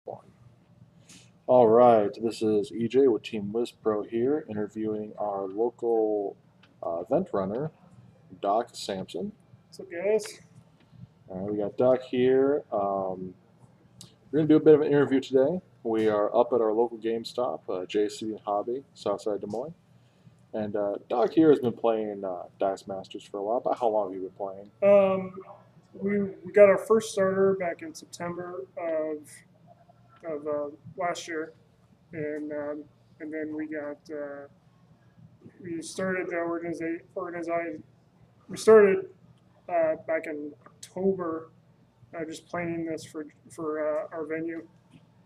One. All right, this is EJ with Team WizPro here, interviewing our local event runner, Doc Samson. What's up, guys? All right, we got Doc here. We're going to do a bit of an interview today. We are up at our local GameStop, JC and Hobby, Southside Des Moines. And Doc here has been playing Dice Masters for a while. About how long have you been playing? We got our first starter back in September of last year, and then we started the organization. We started back in October, just planning this for our venue,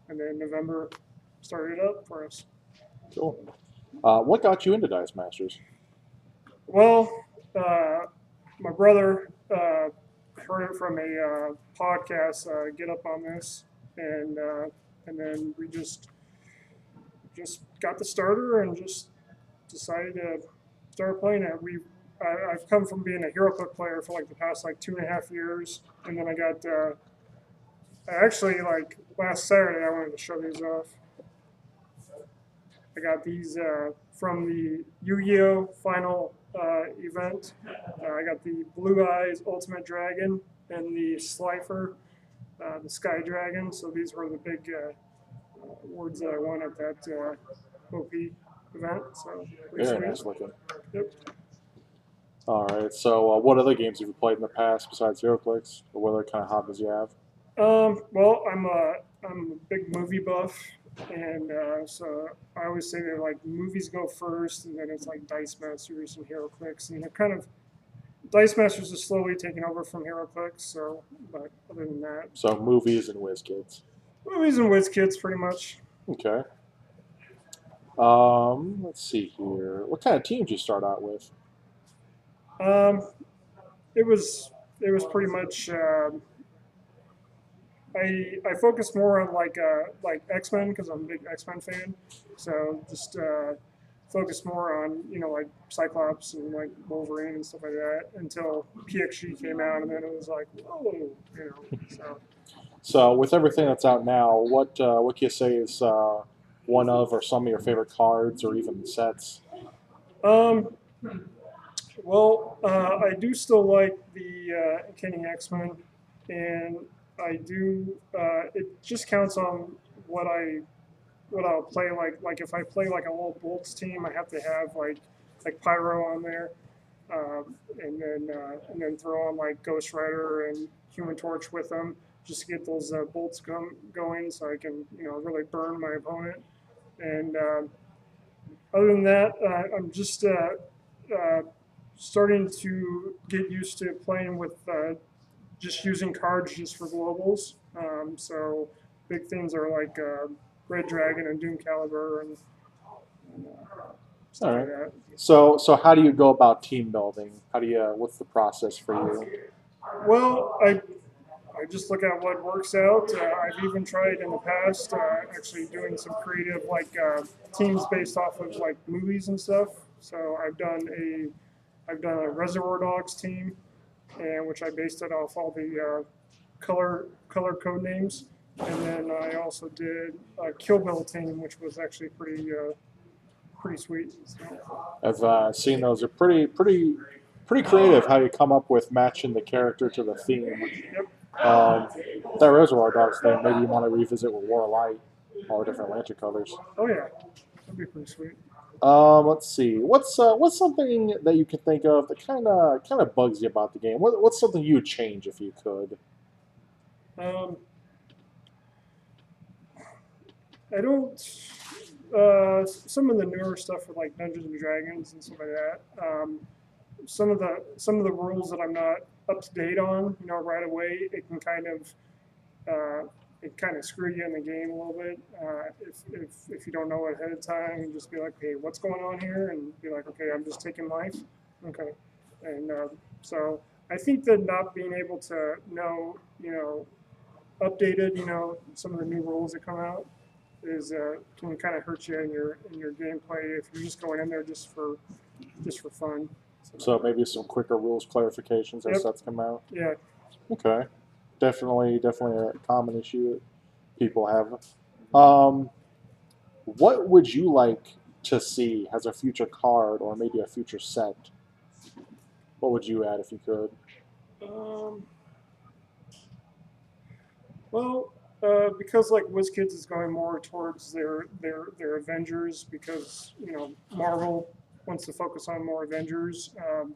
and then November started up for us. Cool. What got you into Dice Masters? Well, my brother heard it from a podcast. Get up on this, and then we just got the starter and just decided to start playing it. I've come from being a HeroClix player for like the past like 2.5 years, and then I got actually like last Saturday I wanted to show these off. I got these from the Yu-Gi-Oh! Final event. I got the Blue Eyes Ultimate Dragon and the Slifer, the Sky Dragon. So these were the big awards that I won at that OP event. So Very nice looking. Yep. All right. So, what other games have you played in the past besides HeroClix, or what other kind of hobbies you have? Well, I'm a big movie buff, and so I always say that like movies go first, and then it's like Dice Masters and HeroClix, and they're kind of Dice Masters is slowly taking over from HeroClix. So, but other than that, So, movies and WizKids. movies and WizKids pretty much. Okay. Let's see here. What kind of team did you start out with? Um, it was pretty much. I focus more on like X Men because I'm a big X Men fan. So just focus more on like Cyclops and like Wolverine and stuff like that until PXG came out, and then it was like whoa, So So, with everything that's out now, what can you say is one of or some of your favorite cards or even sets? um, I do still like the Kenny X Men, and I do. It just counts on what I what I'll play like if I play like a little Bolts team, I have to have like Pyro on there, and then throw on like Ghost Rider and Human Torch with them just to get those bolts going, so I can really burn my opponent. And other than that, I'm just starting to get used to playing with just using cards just for globals. So big things are like Red Dragon and Doom Caliber and All stuff like right. that. So how do you go about team building? How do you? What's the process for you? Well, I just look at what works out. I've even tried in the past actually doing some creative like teams based off of like movies and stuff. So I've done a Reservoir Dogs team, and which I based it off all the color code names. And then I also did a Kill Bill team, which was actually pretty sweet. So, I've seen those are pretty creative. How you come up with matching the character to the theme. yep. Um, that Reservoir Dogs thing, maybe you want to revisit with War Light, all the different lantern colors. Oh yeah, that'd be pretty sweet. Let's see. What's something that you can think of that kind of bugs you about the game? What's something you would change if you could? Um, I don't. Some of the newer stuff with like Dungeons and Dragons and stuff like that. Some of the rules that I'm not up to date on, right away, it kind of screw you in the game a little bit. If you don't know it ahead of time, you just be like, hey, what's going on here? And be like, okay, I'm just taking life. Okay, and so I think that not being able to know, updated, some of the new rules that come out is can kind of hurt you in your gameplay if you're just going in there just for fun. So maybe some quicker rules clarifications as Yep. sets come out. Yeah. Okay, definitely a common issue people have. Um, what would you like to see as a future card or maybe a future set? What would you add if you could? Um, well, because like WizKids is going more towards their Avengers because Marvel wants to focus on more Avengers.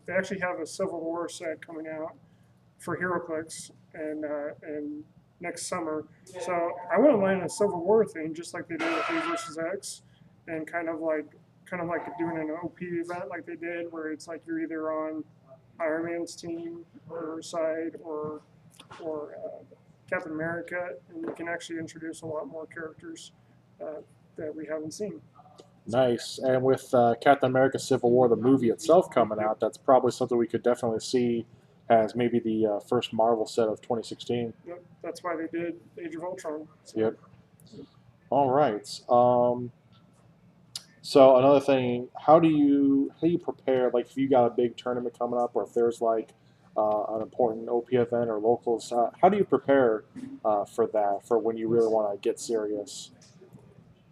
They actually have a Civil War set coming out for HeroClix and next summer. So I wouldn't mind a Civil War thing, just like they did with A versus X, and kind of like doing an OP event like they did, where it's like you're either on Iron Man's team or side or Captain America, and you can actually introduce a lot more characters that we haven't seen. Nice. And with Captain America Civil War, the movie itself coming out, that's probably something we could definitely see as maybe the first Marvel set of 2016. Yep, that's why they did Age of Ultron. So. Yep. All right. So another thing, how do you prepare? Like if you got a big tournament coming up, or if there's like an important OP event or locals, how do you prepare for that? For when you really want to get serious?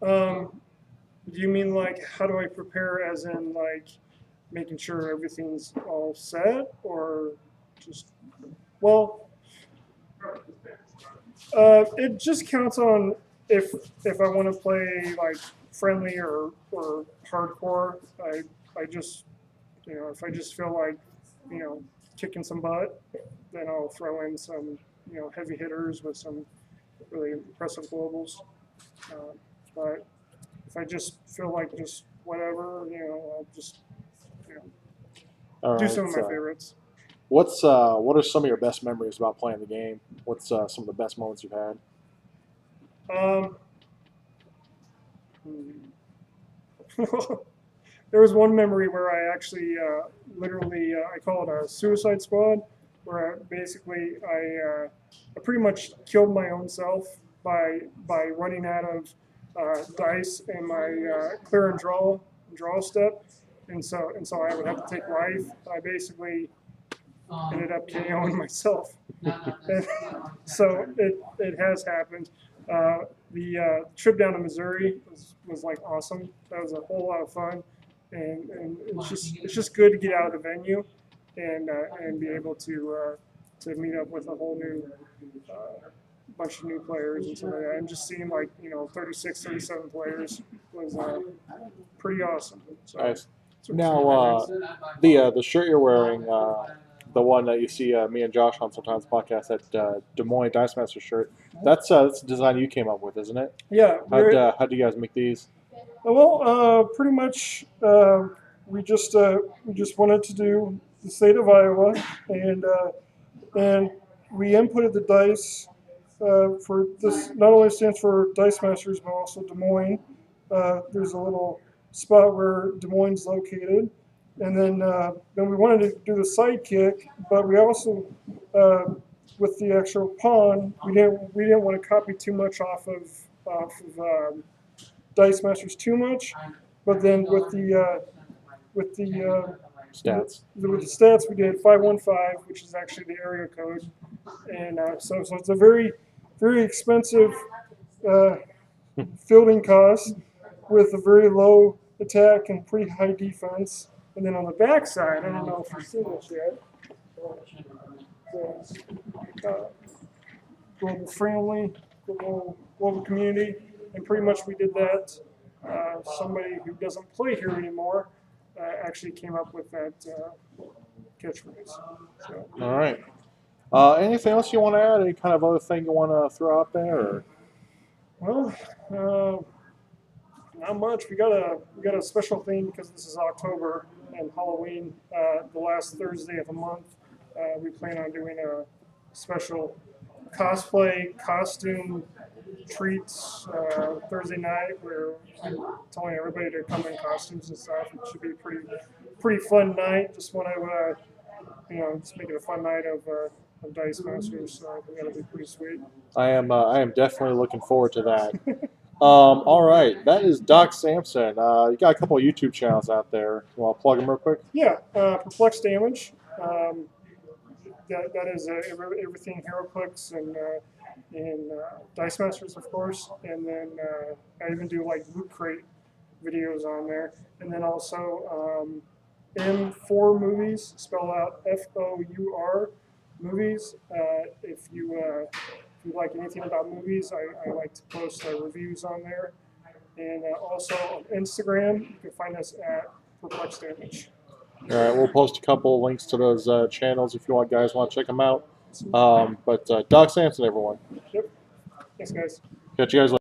Um, do you mean like how do I prepare, as in like making sure everything's all set, or just well, it just counts on if I want to play like friendly or hardcore. I just if I just feel like kicking some butt, then I'll throw in some heavy hitters with some really impressive globals. Uh, but if I just feel like just whatever, I'll just you know, All do right. some of my favorites. What are some of your best memories about playing the game? What's some of the best moments you've had? Um, there was one memory where I actually literally I call it a suicide squad, where basically I pretty much killed my own self by running out of dice in my clear and draw step, and so I would have to take life. I basically ended up KOing myself. And so it has happened. The trip down to Missouri was like awesome. That was a whole lot of fun, and it's just good to get out of the venue and be able to meet up with a whole new bunch of new players and stuff like that. And just seeing like 36, 37 players was pretty awesome. So, Nice. so Now, the shirt you're wearing, the one that you see me and Josh on sometimes podcast, that Des Moines Dice Master shirt, that's a design you came up with, isn't it? yeah, How do you guys make these? well, pretty much we just wanted to do the state of Iowa, and we inputted the dice for this. Not only stands for Dice Masters, but also Des Moines. There's a little spot where Des Moines is located, and then we wanted to do the sidekick, but we also with the actual pawn, we didn't want to copy too much off of Dice Masters too much, but then with the Stats. with the stats we did 515, which is actually the area code, and so it's a very very expensive uh, fielding cost with a very low attack and pretty high defense. And then on the back side, I don't know if you've seen this yet. Uh, global friendly, global community, and pretty much we did that. Somebody who doesn't play here anymore actually came up with that catchphrase. So. All right. Anything else you want to add? Any kind of other thing you want to throw out there? Or? Well, not much. We got a special thing because this is October and Halloween, the last Thursday of the month. We plan on doing a special cosplay costume treats Thursday night. We're telling everybody to come in costumes and stuff. It should be a pretty fun night. Just want to just make it a fun night of Dice Masters. So I think that'll be pretty sweet. I am definitely looking forward to that. All right, that is Doc Samson. You got a couple of YouTube channels out there. You want to plug them real quick? Yeah, Perplex Damage. That is everything HeroClix, and in Dice Masters, of course, and then I even do like Loot Crate videos on there, and then also M4 movies, spelled out FOUR movies. If you like anything about movies, I like to post reviews on there, and also on Instagram, you can find us at Perplexed Image. All right, we'll post a couple links to those channels if you guys want to check them out. But Doc Samson, everyone. Yep. Thanks, guys. Catch you guys later.